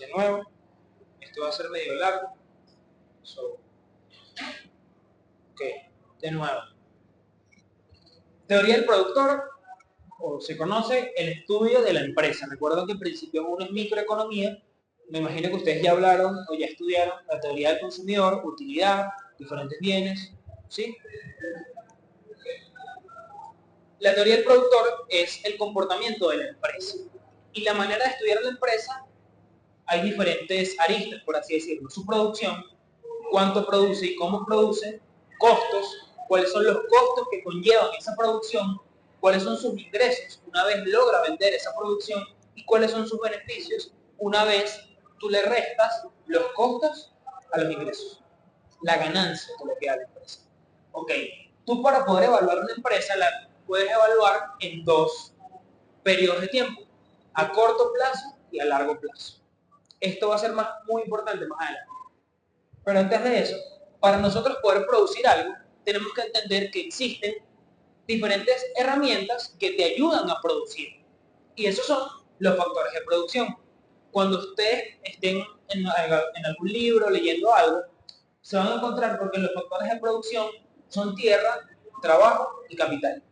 De nuevo, esto va a ser medio largo. So, ok, de nuevo. Teoría del productor, o se conoce el estudio de la empresa. Recuerdo que en principio uno es microeconomía. Me imagino que ustedes ya hablaron o ya estudiaron la teoría del consumidor, utilidad, diferentes bienes, ¿sí? La teoría del productor es el comportamiento de la empresa. Y la manera de estudiar a la empresa, hay diferentes aristas, por así decirlo. Su producción, cuánto produce y cómo produce, costos, cuáles son los costos que conllevan esa producción, cuáles son sus ingresos una vez logra vender esa producción y cuáles son sus beneficios una vez tú le restas los costos a los ingresos, la ganancia que le queda a la empresa. Ok, tú para poder evaluar una empresa la puedes evaluar en dos periodos de tiempo, a corto plazo y a largo plazo. Esto va a ser muy importante más adelante. Pero antes de eso, para nosotros poder producir algo, tenemos que entender que existen diferentes herramientas que te ayudan a producir. Y esos son los factores de producción. Cuando ustedes estén en algún libro leyendo algo, se van a encontrar porque los factores de producción son tierra, trabajo y capital.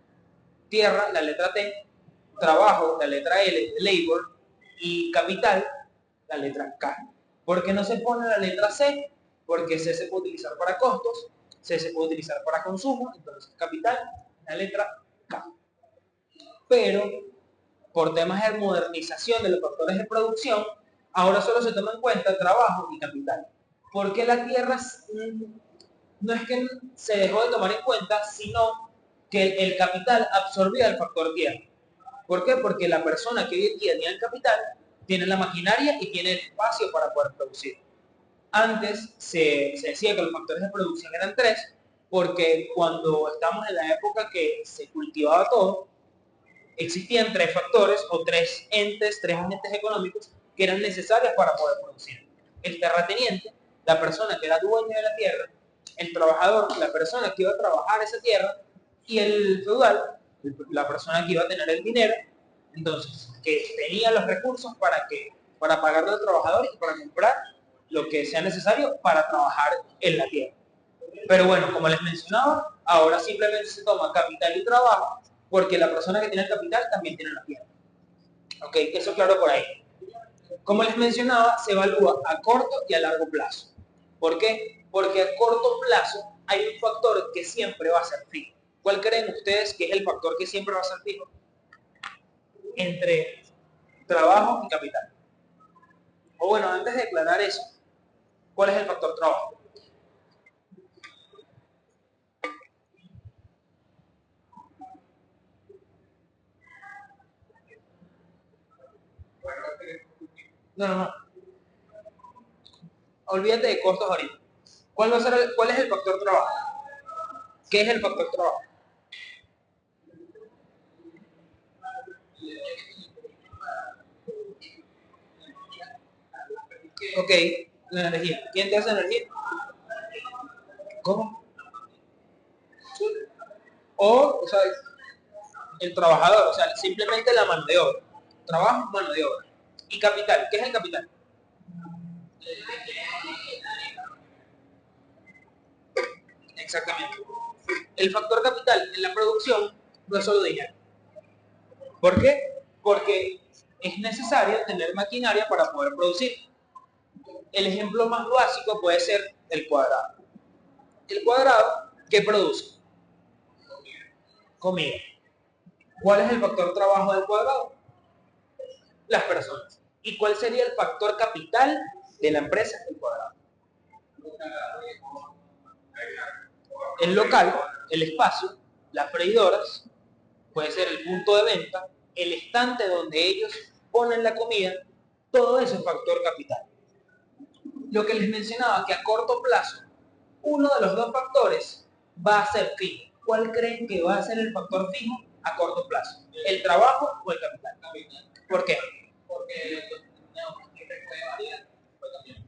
Tierra, la letra T, trabajo, la letra L, de labor, y capital, la letra K. ¿Por qué no se pone la letra C? Porque C se puede utilizar para costos, C se puede utilizar para consumo, entonces capital, la letra K. Pero por temas de modernización de los factores de producción, ahora solo se toma en cuenta trabajo y capital. Porque la tierra no es que se dejó de tomar en cuenta, sino que el capital absorbía el factor tierra. ¿Por qué? Porque la persona que hoy en día tiene el capital, tiene la maquinaria y tiene el espacio para poder producir. Antes se decía que los factores de producción eran tres, porque cuando estamos en la época que se cultivaba todo, existían tres factores o tres agentes económicos que eran necesarios para poder producir. El terrateniente, la persona que era dueña de la tierra, el trabajador, la persona que iba a trabajar esa tierra, y el feudal, la persona que iba a tener el dinero, entonces, que tenía los recursos para pagarle al trabajador y para comprar lo que sea necesario para trabajar en la tierra. Pero bueno, como les mencionaba, ahora simplemente se toma capital y trabajo porque la persona que tiene el capital también tiene la tierra. Ok, eso claro por ahí. Como les mencionaba, se evalúa a corto y a largo plazo. ¿Por qué? Porque a corto plazo hay un factor que siempre va a ser fijo. ¿Cuál creen ustedes que es el factor que siempre va a ser fijo? Entre trabajo y capital. O bueno, antes de aclarar eso, ¿cuál es el factor trabajo? No, no, no. Olvídate de costos ahorita. ¿Cuál es el factor trabajo? ¿Qué es el factor trabajo? Ok, la energía. ¿Quién te hace energía? ¿Cómo? O sea, el trabajador, o sea, simplemente la mano de obra. Trabajo, mano de obra. Y capital, ¿qué es el capital? Exactamente. El factor capital en la producción no es solo dinero. ¿Por qué? Porque es necesario tener maquinaria para poder producir. El ejemplo más básico puede ser el cuadrado. El cuadrado, ¿qué produce? Comida. ¿Cuál es el factor trabajo del cuadrado? Las personas. ¿Y cuál sería el factor capital de la empresa? El cuadrado. El local, el espacio, las freidoras, puede ser el punto de venta, el estante donde ellos ponen la comida, todo eso es factor capital. Lo que les mencionaba, que a corto plazo, uno de los dos factores va a ser fijo. ¿Cuál creen que va a ser el factor fijo a corto plazo? ¿El trabajo o el capital? ¿Por qué?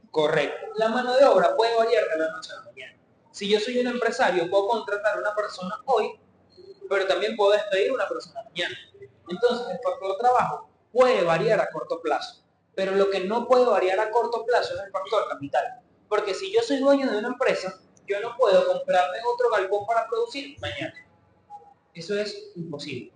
Correcto. La mano de obra puede variar de la noche a la mañana. Si yo soy un empresario, puedo contratar a una persona hoy, pero también puedo despedir a una persona mañana. Entonces, el factor trabajo puede variar a corto plazo. Pero lo que no puede variar a corto plazo es el factor capital. Porque si yo soy dueño de una empresa, yo no puedo comprarme otro galpón para producir mañana. Eso es imposible.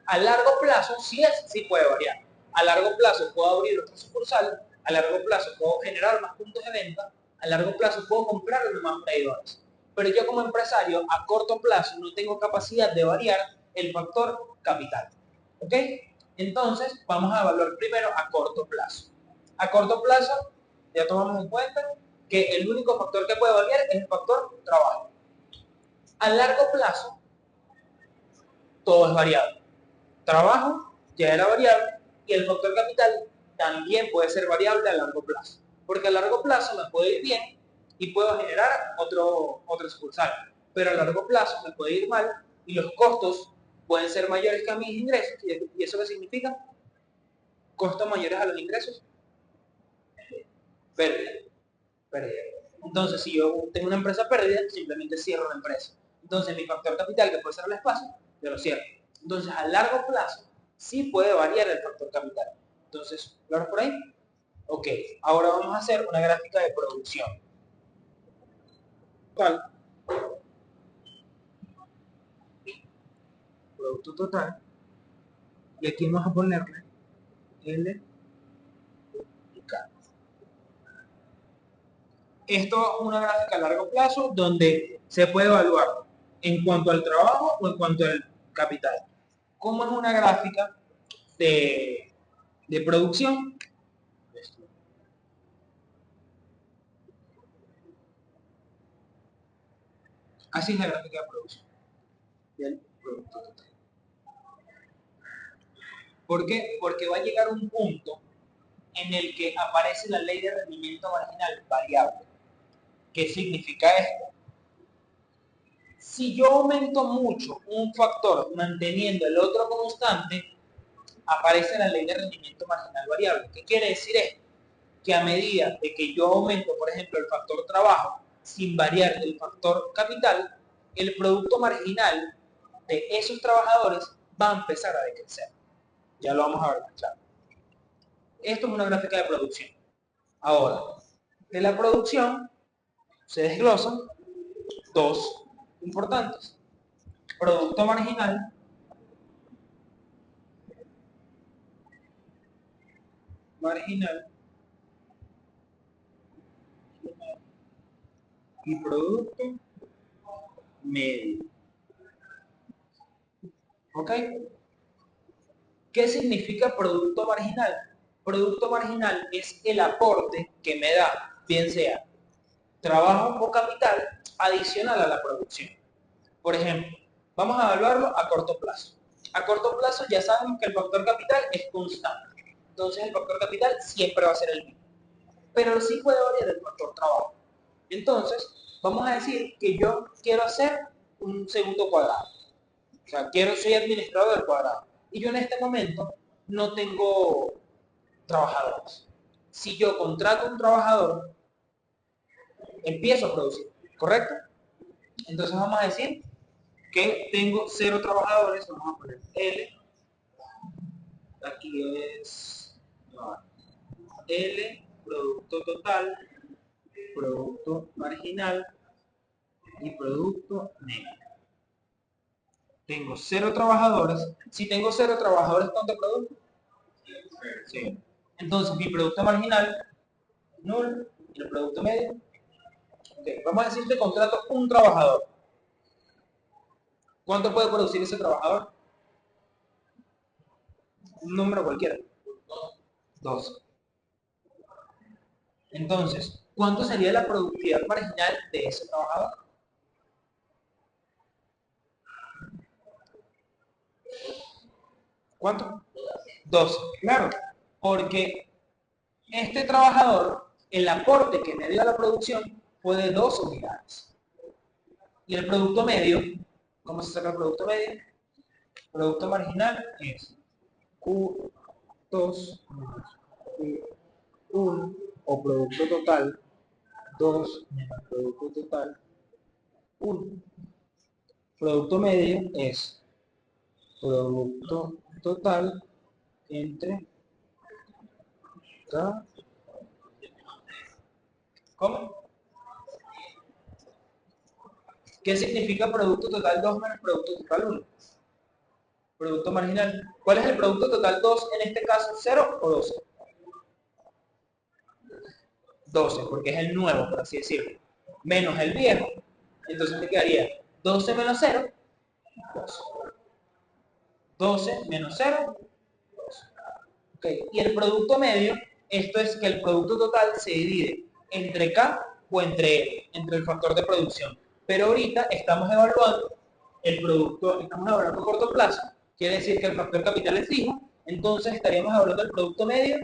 A largo plazo sí puede variar. A largo plazo puedo abrir otra sucursal, a largo plazo puedo generar más puntos de venta, a largo plazo puedo comprarme más medidores. Pero yo como empresario, a corto plazo, no tengo capacidad de variar el factor capital. ¿Ok? Entonces, vamos a evaluar primero a corto plazo. A corto plazo, ya tomamos en cuenta que el único factor que puede variar es el factor trabajo. A largo plazo, todo es variable. Trabajo ya era variable y el factor capital también puede ser variable a largo plazo. Porque a largo plazo me puede ir bien y puedo generar otro sucursal. Pero a largo plazo me puede ir mal y los costos pueden ser mayores que a mis ingresos. ¿Y eso qué significa? Costos mayores a los ingresos, pérdida. Pérdida. Entonces, si yo tengo una empresa pérdida, simplemente cierro la empresa. Entonces, mi factor capital, que puede ser el espacio, yo lo cierro. Entonces, a largo plazo, sí puede variar el factor capital. Entonces, ¿claro por ahí? Ok, ahora vamos a hacer una gráfica de producción. Total. Producto total. Y aquí vamos a ponerle L y K. Esto es una gráfica a largo plazo donde se puede evaluar en cuanto al trabajo o en cuanto al capital. ¿Cómo es una gráfica de producción? Así es la gráfica de producción del producto total. ¿Por qué? Porque va a llegar un punto en el que aparece la ley de rendimiento marginal variable. ¿Qué significa esto? Si yo aumento mucho un factor manteniendo el otro constante, aparece la ley de rendimiento marginal variable. ¿Qué quiere decir esto? Que a medida de que yo aumento, por ejemplo, el factor trabajo sin variar el factor capital, el producto marginal de esos trabajadores va a empezar a decrecer. Ya lo vamos a ver más claro. Esto es una gráfica de producción. Ahora, de la producción se desglosan dos importantes. Producto marginal y producto medio. ¿Ok? ¿Qué significa producto marginal? Producto marginal es el aporte que me da, bien sea trabajo o capital, adicional a la producción. Por ejemplo, vamos a evaluarlo a corto plazo. A corto plazo ya sabemos que el factor capital es constante. Entonces el factor capital siempre va a ser el mismo. Pero sí puede variar el factor trabajo. Entonces, vamos a decir que yo quiero hacer un segundo cuadrado. O sea, soy administrador del cuadrado. Y yo en este momento no tengo trabajadores. Si yo contrato un trabajador, empiezo a producir, ¿correcto? Entonces vamos a decir que tengo 0 trabajadores, vamos a poner L, aquí es L, producto total, producto marginal y producto neto. Tengo 0 trabajadores. Si tengo 0 trabajadores, ¿cuánto producto? Sí. Entonces mi producto marginal, nulo, y el producto medio. Okay. Vamos a decir que contrato un trabajador. ¿Cuánto puede producir ese trabajador? Un número cualquiera. 2. Entonces, ¿cuánto sería la productividad marginal de ese trabajador? ¿Cuánto? 2. Claro, porque este trabajador, el aporte que me dio a la producción fue de 2 unidades. Y el producto medio, ¿cómo se saca el producto medio? El producto marginal es Q2 Q1 o producto total 2 menos producto total 1. Producto medio es producto total entre total. ¿Cómo? ¿Qué significa producto total 2 menos producto total 1? Producto marginal. ¿Cuál es el producto total 2 en este caso? ¿0 o 12? 12, porque es el nuevo, por así decirlo. Menos el viejo. Entonces me quedaría 12 menos 0, 12. 12 menos 0, 12. Okay. Y el producto medio, esto es que el producto total se divide entre K o entre L, entre el factor de producción. Pero ahorita estamos evaluando el producto, estamos evaluando a corto plazo, quiere decir que el factor capital es fijo, entonces estaríamos evaluando el producto medio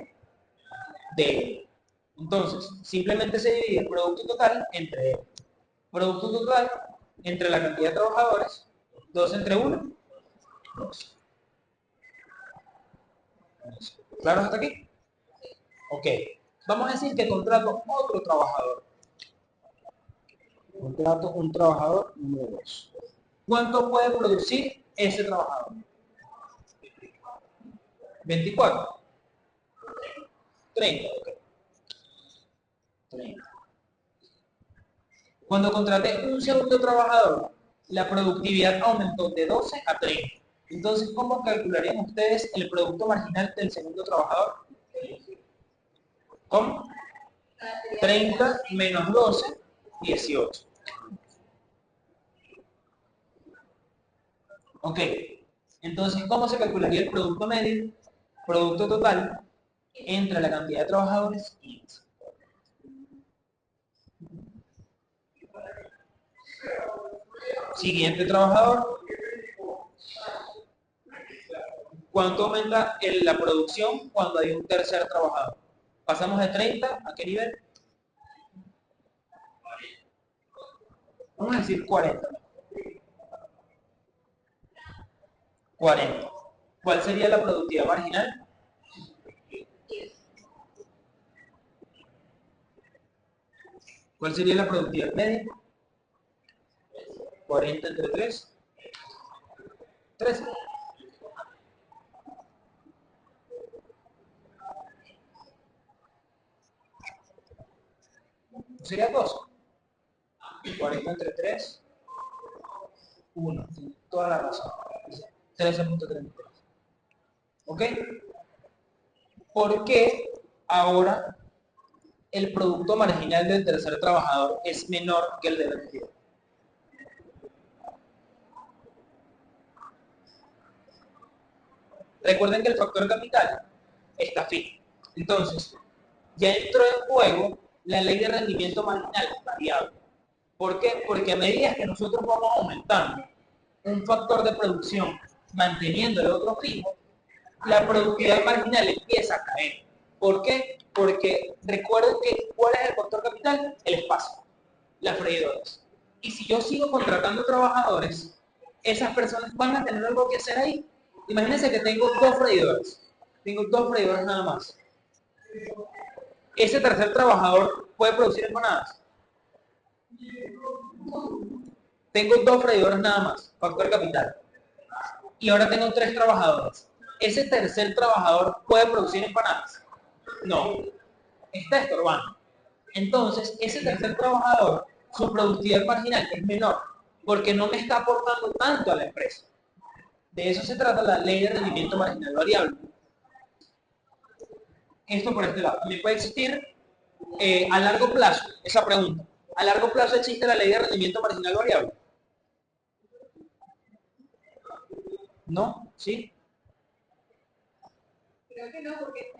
de L. Entonces, simplemente se divide el producto total entre L. Producto total entre la cantidad de trabajadores, 2 entre 1, 2. ¿Claro hasta aquí? Ok. Vamos a decir que contrato otro trabajador. Contrato un trabajador número 2. ¿Cuánto puede producir ese trabajador? 24. 30. Okay. 30. Cuando contraté un segundo trabajador, la productividad aumentó de 12 a 30. Entonces, ¿cómo calcularían ustedes el producto marginal del segundo trabajador? ¿Cómo? 30 menos 12, 18. Ok. Entonces, ¿cómo se calcularía el producto medio? Producto total entre la cantidad de trabajadores y eso. Siguiente trabajador. ¿Cuánto aumenta la producción cuando hay un tercer trabajador? Pasamos de 30 a qué nivel? Vamos a decir 40. 40. ¿Cuál sería la productividad marginal? ¿Cuál sería la productividad media? 40 entre 3. 13. Sería 2. 40 entre 3. 1. Toda la razón. 13.33. ¿Ok? ¿Por qué ahora el producto marginal del tercer trabajador es menor que el del anterior? Recuerden que el factor capital está fijo. Entonces, ya entró en juego la ley de rendimiento marginal variable. ¿Por qué? Porque a medida que nosotros vamos aumentando un factor de producción manteniendo el otro fijo, la productividad marginal empieza a caer. ¿Por qué? Porque recuerden que ¿cuál es el factor capital? El espacio, las freidoras. Y si yo sigo contratando trabajadores, esas personas van a tener algo que hacer ahí. Imagínense que tengo dos freidoras. Tengo dos freidoras nada más. Ese tercer trabajador puede producir empanadas. Tengo dos freidoras nada más, factor capital. Y ahora tengo tres trabajadores. ¿Ese tercer trabajador puede producir empanadas? No, está estorbando. Entonces, ese tercer trabajador, su productividad marginal es menor, porque no me está aportando tanto a la empresa. De eso se trata la ley de rendimiento marginal variable. Esto por este lado. También puede existir a largo plazo, esa pregunta. ¿A largo plazo existe la ley de rendimiento marginal variable? ¿No? ¿Sí? Creo que no, porque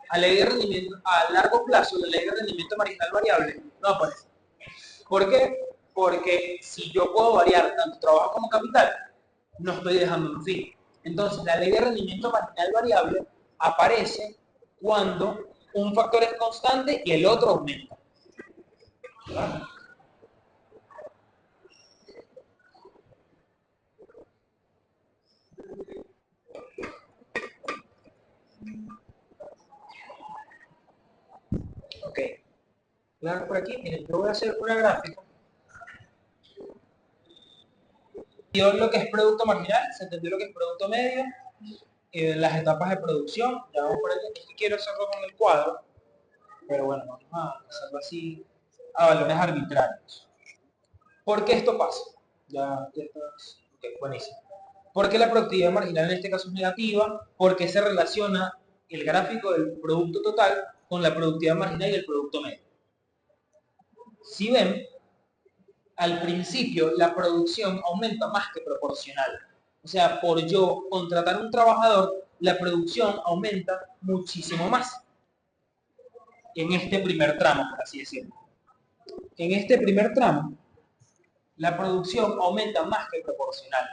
a ley de rendimiento, a largo plazo, la ley de rendimiento marginal variable no aparece. ¿Por qué? Porque si yo puedo variar tanto trabajo como capital, no estoy dejando un fin. Entonces, la ley de rendimiento marginal variable aparece cuando un factor es constante y el otro aumenta. Ok. Claro, por aquí, miren, yo voy a hacer una gráfica entendió lo que es producto marginal, se entendió lo que es producto medio, las etapas de producción, ya vamos por aquí, es que quiero hacerlo con el cuadro, pero bueno, vamos a hacerlo así a valores arbitrarios. ¿Por qué esto pasa? Ya está, okay, buenísimo. ¿Por qué la productividad marginal en este caso es negativa? Porque se relaciona el gráfico del producto total con la productividad marginal y el producto medio. Si ven, al principio la producción aumenta más que proporcional. O sea, por yo contratar un trabajador, la producción aumenta muchísimo más en este primer tramo, por así decirlo. En este primer tramo, la producción aumenta más que proporcional.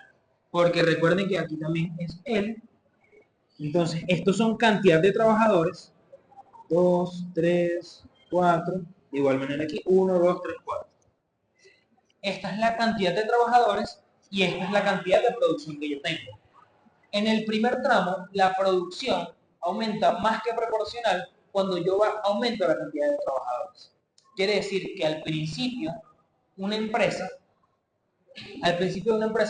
Porque recuerden que aquí también es él. Entonces, estos son cantidad de trabajadores. 2, 3, 4. De igual manera aquí, 1, 2, 3, 4. Esta es la cantidad de trabajadores y esta es la cantidad de producción que yo tengo. En el primer tramo, la producción aumenta más que proporcional cuando yo aumento la cantidad de trabajadores. Quiere decir que al principio de una empresa,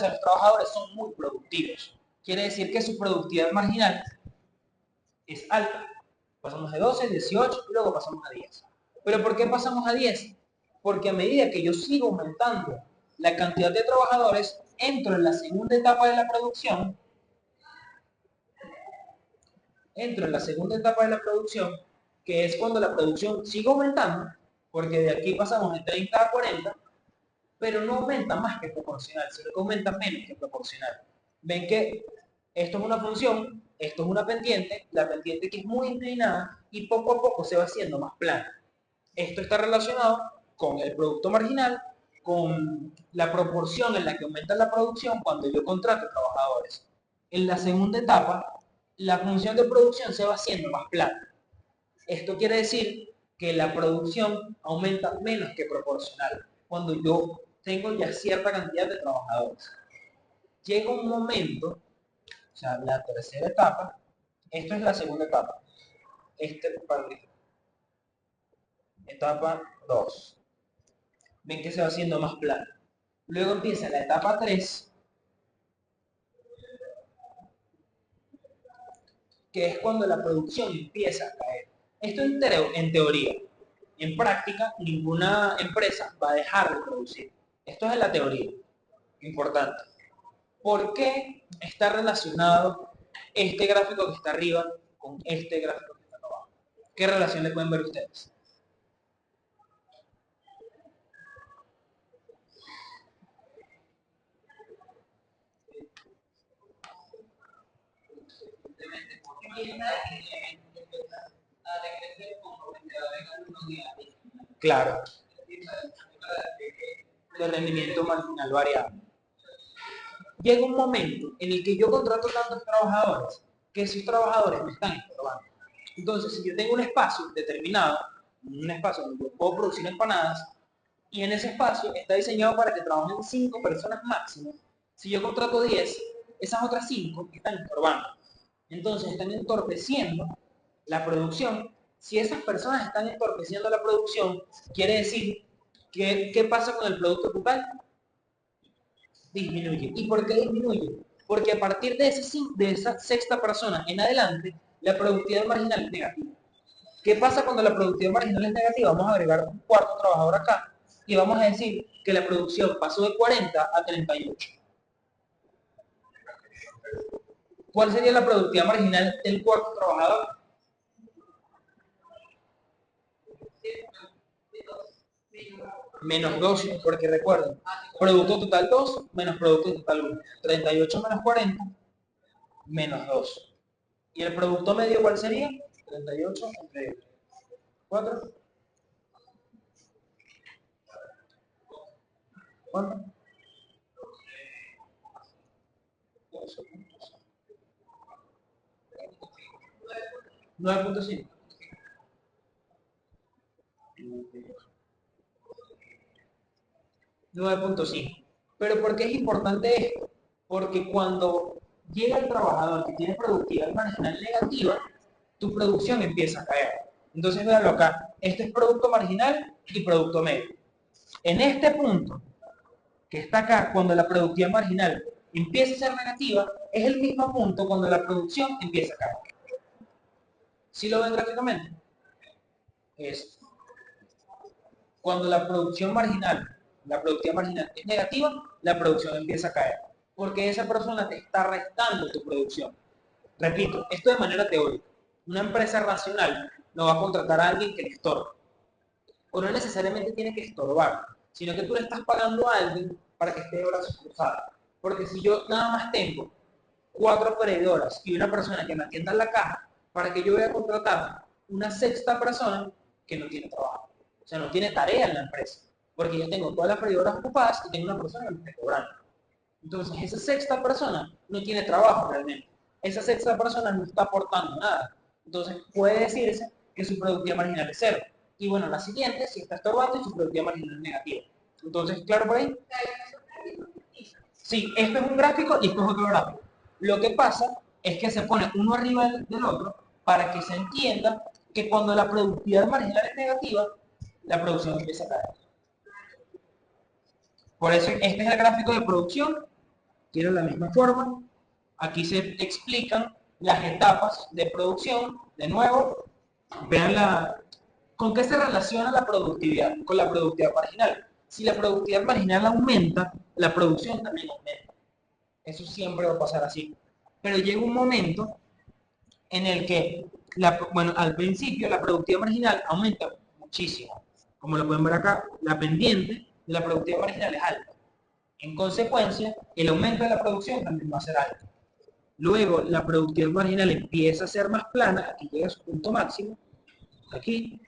los trabajadores son muy productivos. Quiere decir que su productividad marginal es alta. Pasamos de 12, 18 y luego pasamos a 10. ¿Pero por qué pasamos a 10? Porque a medida que yo sigo aumentando la cantidad de trabajadores, entro en la segunda etapa de la producción, que es cuando la producción sigue aumentando, porque de aquí pasamos de 30 a 40, pero no aumenta más que proporcional, sino que aumenta menos que proporcional. Ven que esto es una función, esto es una pendiente, la pendiente que es muy inclinada y poco a poco se va haciendo más plana. Esto está relacionado con el producto marginal, con la proporción en la que aumenta la producción cuando yo contrato trabajadores. En la segunda etapa, la función de producción se va haciendo más plana. Esto quiere decir que la producción aumenta menos que proporcional cuando yo tengo ya cierta cantidad de trabajadores. Llega un momento, o sea, la tercera etapa, esto es la segunda etapa, etapa 2. Ven que se va haciendo más plano. Luego empieza la etapa 3, que es cuando la producción empieza a caer. Esto en teoría. En práctica, ninguna empresa va a dejar de producir. Esto es en la teoría. Importante. ¿Por qué está relacionado este gráfico que está arriba con este gráfico que está abajo? ¿Qué relación le pueden ver ustedes? Claro, de rendimiento marginal variable. Llega un momento en el que yo contrato tantos trabajadores que esos trabajadores me están estorbando. Entonces, si yo tengo un espacio determinado, un espacio donde yo puedo producir empanadas, y en ese espacio está diseñado para que trabajen 5 personas máximo, si yo contrato 10, esas otras 5 están estorbando. Entonces, están entorpeciendo la producción. Si esas personas están entorpeciendo la producción, quiere decir que, ¿qué pasa con el producto total? Disminuye. ¿Y por qué disminuye? Porque a partir de esa sexta persona en adelante, la productividad marginal es negativa. ¿Qué pasa cuando la productividad marginal es negativa? Vamos a agregar un cuarto trabajador acá y vamos a decir que la producción pasó de 40 a 38. ¿Cuál sería la productividad marginal del cuarto trabajador? Menos 2, porque recuerden, producto total 2 menos producto total 1. 38 menos 40 menos 2. ¿Y el producto medio cuál sería? 38 entre 4. ¿Cuánto? 9.5. 9.5. Pero ¿por qué es importante esto? Porque cuando llega el trabajador que tiene productividad marginal negativa, tu producción empieza a caer. Entonces, véanlo acá. Este es producto marginal y producto medio. En este punto, que está acá, cuando la productividad marginal empieza a ser negativa, es el mismo punto cuando la producción empieza a caer. ¿Sí lo ven gráficamente? Es cuando la productividad marginal es negativa, la producción empieza a caer. Porque esa persona te está restando tu producción. Repito, esto de manera teórica. Una empresa racional no va a contratar a alguien que le estorbe. O no necesariamente tiene que estorbar, sino que tú le estás pagando a alguien para que esté de brazos cruzados. Porque si yo nada más tengo 4 operadoras y una persona que me atienda en la caja, para que yo voy a contratar una sexta persona que no tiene trabajo. O sea, no tiene tarea en la empresa. Porque yo tengo todas las operadoras ocupadas y tengo una persona que me está cobrando. Entonces, esa sexta persona no tiene trabajo realmente. Esa sexta persona no está aportando nada. Entonces, puede decirse que su productividad marginal es cero. Y bueno, la siguiente, si está estorbando y su productividad marginal es negativa. Entonces, ¿claro por ahí? Sí, esto es un gráfico y esto es otro gráfico. Lo que pasa es que se pone uno arriba del otro para que se entienda que cuando la productividad marginal es negativa, la producción empieza a caer. Por eso este es el gráfico de producción, tiene la misma forma. Aquí se explican las etapas de producción. De nuevo, vean con qué se relaciona la productividad, con la productividad marginal. Si la productividad marginal aumenta, la producción también aumenta. Eso siempre va a pasar así. Pero llega un momento en el que, bueno, al principio la productividad marginal aumenta muchísimo. Como lo pueden ver acá, la pendiente de la productividad marginal es alta. En consecuencia, el aumento de la producción también va a ser alto. Luego, la productividad marginal empieza a ser más plana, aquí llega a su punto máximo, aquí,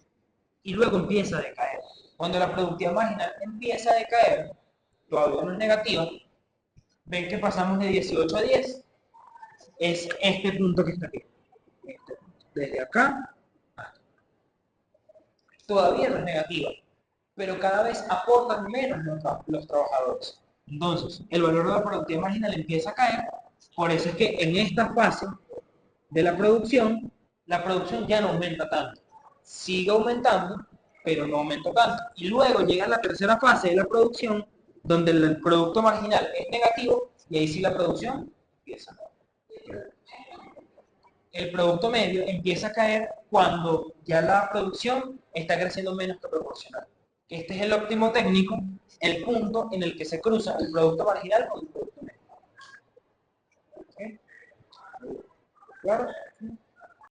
y luego empieza a decaer. Cuando la productividad marginal empieza a decaer, todavía no es negativa, ven que pasamos de 18 a 10, es este punto que está aquí. Desde acá, todavía no es negativa, pero cada vez aportan menos los trabajadores. Entonces, el valor de la productividad marginal empieza a caer, por eso es que en esta fase de la producción ya no aumenta tanto. Sigue aumentando, pero no aumenta tanto. Y luego llega la tercera fase de la producción, donde el producto marginal es negativo, y ahí sí la producción empieza a caer. El producto medio empieza a caer cuando ya la producción está creciendo menos que proporcional. Este es el óptimo técnico, el punto en el que se cruza el producto marginal con el producto medio. ¿Okay? ¿Claro?